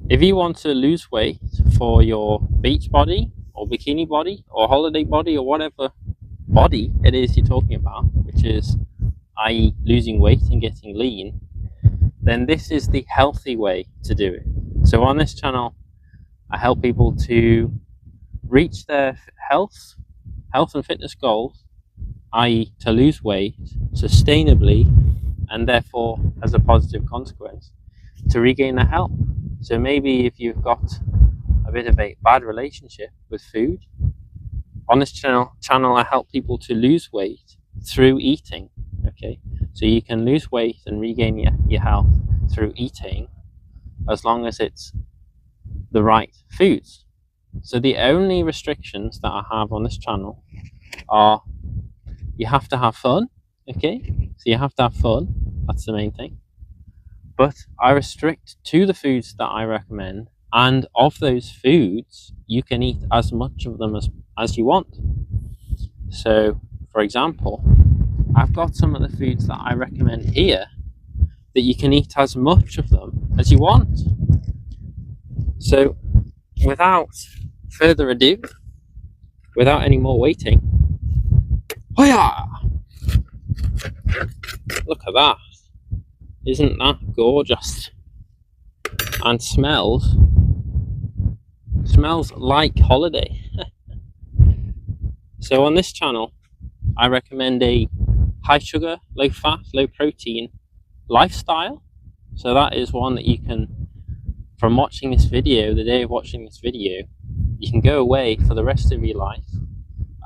If you want to lose weight for your beach body or bikini body or holiday body or whatever body it is you're talking about, which is i.e. losing weight and getting lean, then this is the healthy way to do it. So on this channel, I help people to reach their health and fitness goals, i.e. to lose weight sustainably, and therefore as a positive consequence to regain their health. So maybe if you've got a bit of a bad relationship with food, on this channel I help people to lose weight through eating. Okay, so you can lose weight and regain your health through eating, as long as it's the right foods. So the only restrictions that I have on this channel are you have to have fun. Okay, so you have to have fun, that's the main thing. But I restrict to the foods that I recommend, and of those foods you can eat as much of them as you want. So for example, I've got some of the foods that I recommend here that you can eat as much of them as you want. So without further ado, without any more waiting, hoya! Look at that. Isn't that gorgeous? And smells like holiday. So on this channel, I recommend a high sugar, low fat, low protein lifestyle. So that is one that you can, from watching this video, the day of watching this video, you can go away for the rest of your life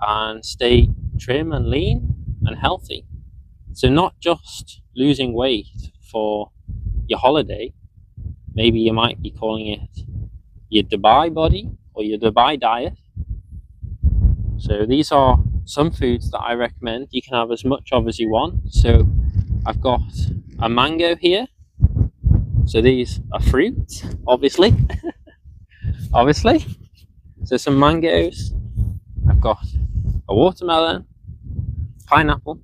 and stay trim and lean and healthy. So not just losing weight for your holiday, maybe you might be calling it your Dubai body or your Dubai diet. So these are some foods that I recommend you can have as much of as you want. So I've got a mango here. So these are fruits, obviously. Obviously. So some mangoes. I've got a watermelon, pineapple.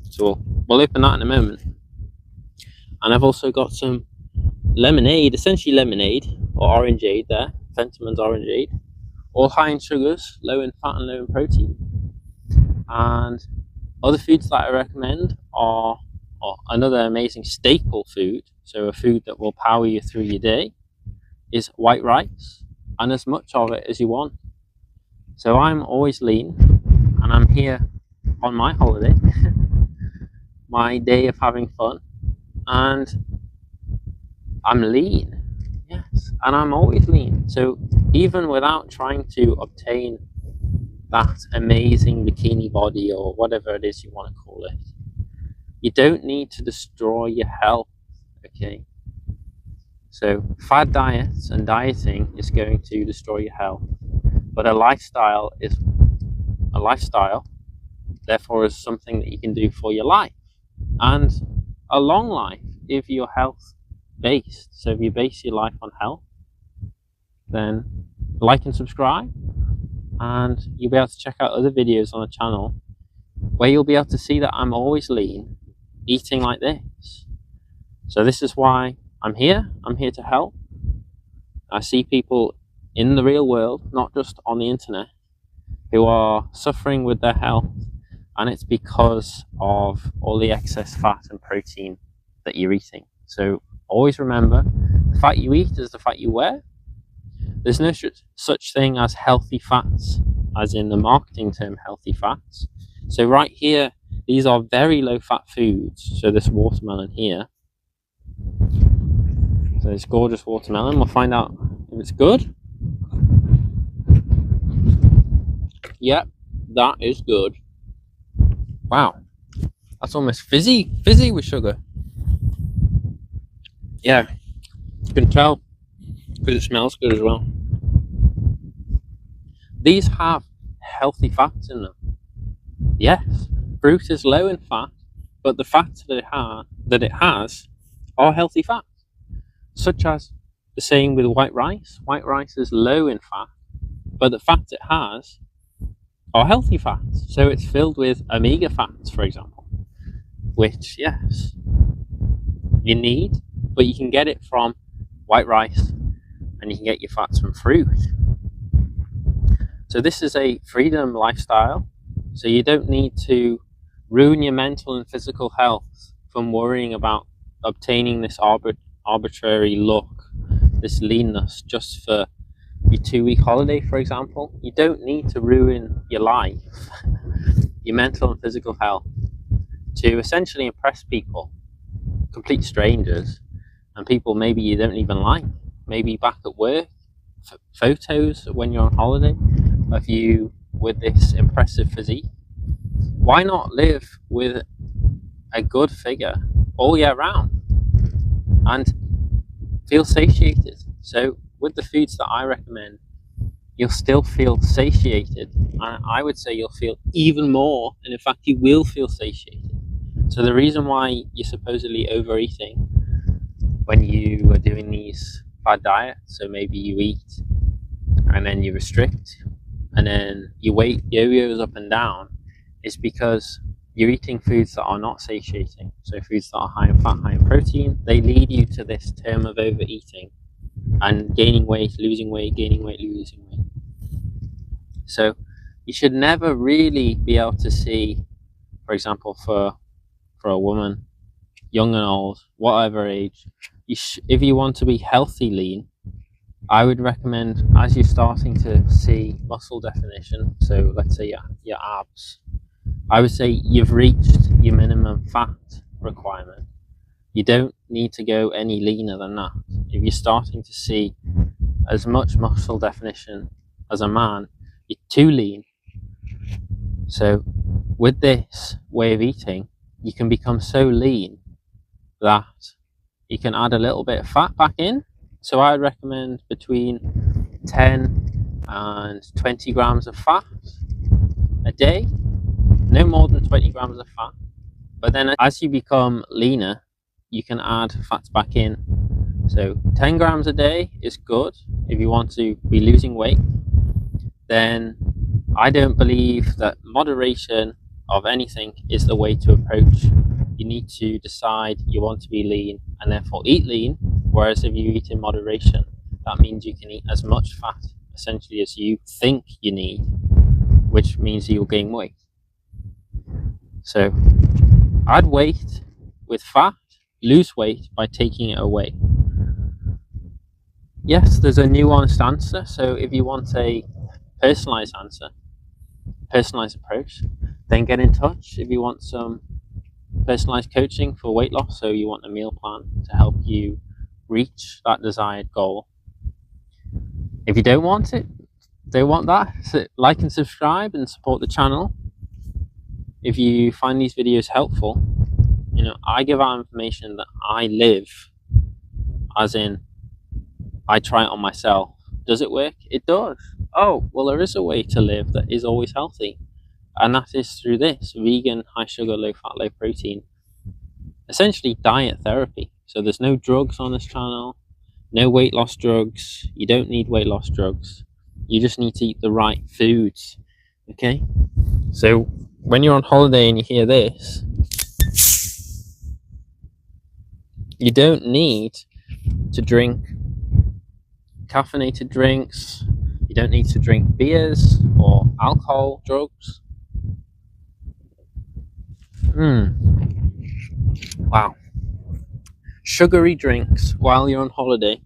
So we'll open that in a moment. And I've also got some lemonade, essentially lemonade or orangeade there, Fentimans orangeade, all high in sugars, low in fat and low in protein. And other foods that I recommend are another amazing staple food, so a food that will power you through your day, is white rice, and as much of it as you want. So I'm always lean, and I'm here on my holiday, my day of having fun, and I'm lean, yes, and I'm always lean. So even without trying to obtain that amazing bikini body or whatever it is you want to call it, you don't need to destroy your health. Okay, so fad diets and dieting is going to destroy your health, but a lifestyle is a lifestyle, therefore is something that you can do for your life, and a long life if you're health based. So if you base your life on health, then like and subscribe, and you'll be able to check out other videos on the channel where you'll be able to see that I'm always lean, eating like this. So this is why I'm here to help. I see people in the real world, not just on the internet, who are suffering with their health, and it's because of all the excess fat and protein that you're eating. So always remember, the fat you eat is the fat you wear. There's no such thing as healthy fats, as in the marketing term healthy fats. So right here, these are very low fat foods. So this watermelon here, so this gorgeous watermelon, we'll find out if it's good. Yep, that is good. Wow, that's almost fizzy with sugar. Yeah, you can tell because it smells good as well. These have healthy fats in them. Yes, fruit is low in fat, but the fats that it has are healthy fats, such as the same with white rice. White rice is low in fat, but the fats it has are healthy fats. So it's filled with omega fats, for example, which, yes, you need, but you can get it from white rice, and you can get your fats from fruit. So this is a freedom lifestyle. So you don't need to ruin your mental and physical health from worrying about obtaining this arbitrary look, this leanness, just for your 2-week holiday, for example. You don't need to ruin your life, your mental and physical health, to essentially impress people, complete strangers, and people maybe you don't even like. Maybe back at work, photos when you're on holiday of you with this impressive physique. Why not live with a good figure all year round and feel satiated? So with the foods that I recommend, you'll still feel satiated, and I would say you'll feel even more, and in fact you will feel satiated. So the reason why you're supposedly overeating when you are doing these fad diets, so maybe you eat and then you restrict and then your weight yo-yos up and down, is because you're eating foods that are not satiating. So foods that are high in fat, high in protein, they lead you to this term of overeating and gaining weight, losing weight, gaining weight, losing weight. So you should never really be able to see, for example, for a woman, young and old, whatever age, if you want to be healthy lean, I would recommend, as you're starting to see muscle definition, so let's say your abs, I would say you've reached your minimum fat requirement. You don't need to go any leaner than that. If you're starting to see as much muscle definition as a man, you're too lean. So with this way of eating, you can become so lean that you can add a little bit of fat back in. So I would recommend between 10 and 20 grams of fat a day, no more than 20 grams of fat. But then as you become leaner, you can add fats back in. So 10 grams a day is good if you want to be losing weight. Then I don't believe that moderation of anything is the way to approach. You need to decide you want to be lean and therefore eat lean. Whereas if you eat in moderation, that means you can eat as much fat essentially as you think you need, which means you'll gain weight. So add weight with fat, lose weight by taking it away. Yes, there's a nuanced answer. So if you want a personalized answer, personalized approach, then get in touch. If you want some personalized coaching for weight loss, so you want a meal plan to help you reach that desired goal. If you don't want it, don't want that, so like and subscribe and support the channel. If you find these videos helpful, I give out information that I live, as in I try it on myself. Does it work? It does. Oh, well, there is a way to live that is always healthy, and that is through this vegan, high sugar, low fat, low protein, essentially diet therapy. So there's no drugs on this channel, no weight loss drugs. You don't need weight loss drugs. You just need to eat the right foods. Okay? So when you're on holiday and you hear this, you don't need to drink caffeinated drinks. You don't need to drink beers or alcohol, drugs. Wow. Sugary drinks while you're on holiday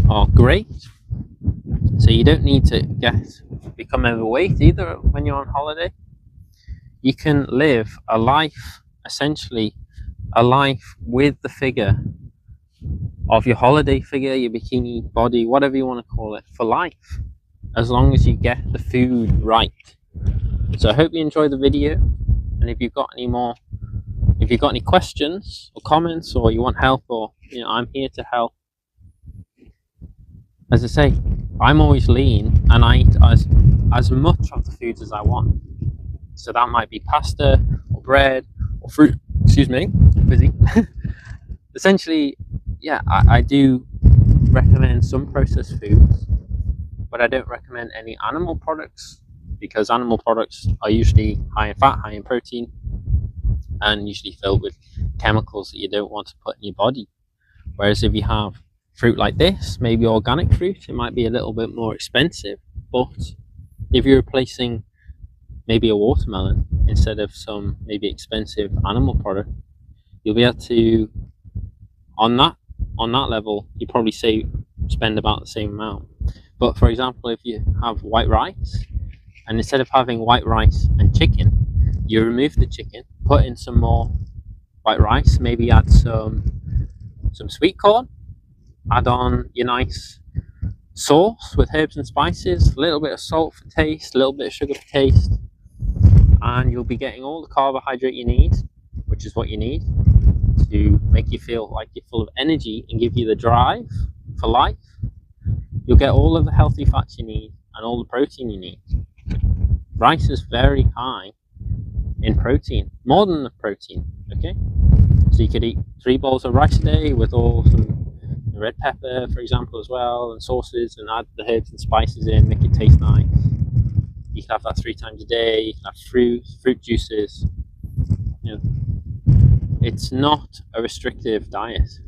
are great. So you don't need to become overweight either when you're on holiday. You can live a life, essentially a life with the figure of your holiday figure, your bikini body, whatever you want to call it, for life, as long as you get the food right. So I hope you enjoyed the video, and if you've got any questions or comments, or you want help, or I'm here to help. As I say, I'm always lean and I eat as much of the foods as I want. So that might be pasta or bread or fruit, excuse me, busy. Essentially, yeah, I do recommend some processed foods, but I don't recommend any animal products, because animal products are usually high in fat, high in protein, and usually filled with chemicals that you don't want to put in your body. Whereas if you have fruit like this, maybe organic fruit, it might be a little bit more expensive, but if you're replacing maybe a watermelon instead of some maybe expensive animal product, you'll be able to, on that level, you probably spend about the same amount. But for example, if you have white rice, and instead of having white rice and chicken, you remove the chicken, put in some more white rice, maybe add some sweet corn, add on your nice sauce with herbs and spices, a little bit of salt for taste, a little bit of sugar for taste, and you'll be getting all the carbohydrate you need, which is what you need to make you feel like you're full of energy and give you the drive for life. You'll get all of the healthy fats you need and all the protein you need. Rice is very high in protein, more than the protein, okay? So you could eat 3 bowls of rice a day with all some red pepper, for example, as well, and sauces, and add the herbs and spices in, make it taste nice. You can have that 3 times a day. You can have fruit juices. You know, it's not a restrictive diet.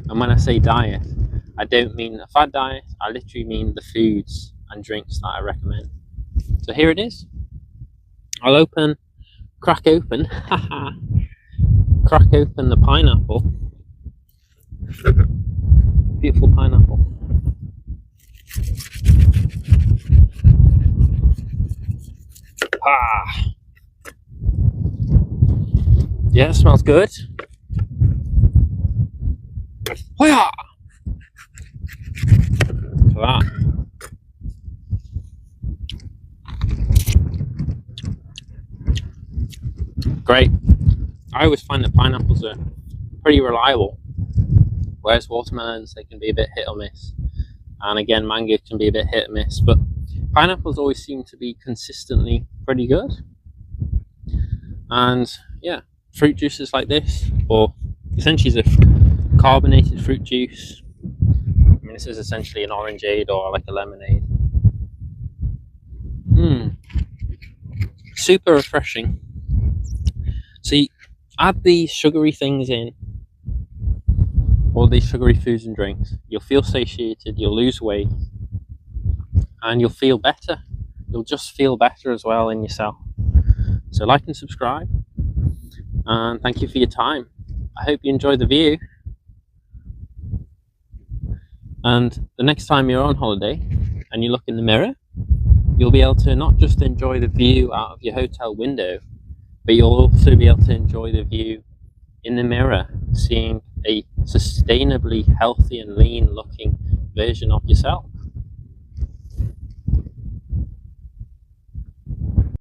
And when I say diet, I don't mean a fad diet. I literally mean the foods and drinks that I recommend. So here it is. I'll crack open the pineapple. Beautiful pineapple. Yeah, it smells good. Hoya! For that. Great. I always find that pineapples are pretty reliable, whereas watermelons, they can be a bit hit or miss. And again, mango can be a bit hit or miss, but pineapples always seem to be consistently pretty good. And yeah, fruit juices like this, or essentially it's a carbonated fruit juice. I mean, this is essentially an orangeade or like a lemonade. Super refreshing. So you add these sugary things in, all these sugary foods and drinks, you'll feel satiated, you'll lose weight, and you'll feel better. You'll just feel better as well in yourself. So like and subscribe, and thank you for your time. I hope you enjoyed the view, and the next time you're on holiday and you look in the mirror, you'll be able to not just enjoy the view out of your hotel window, but you'll also be able to enjoy the view in the mirror, seeing a sustainably healthy and lean looking version of yourself.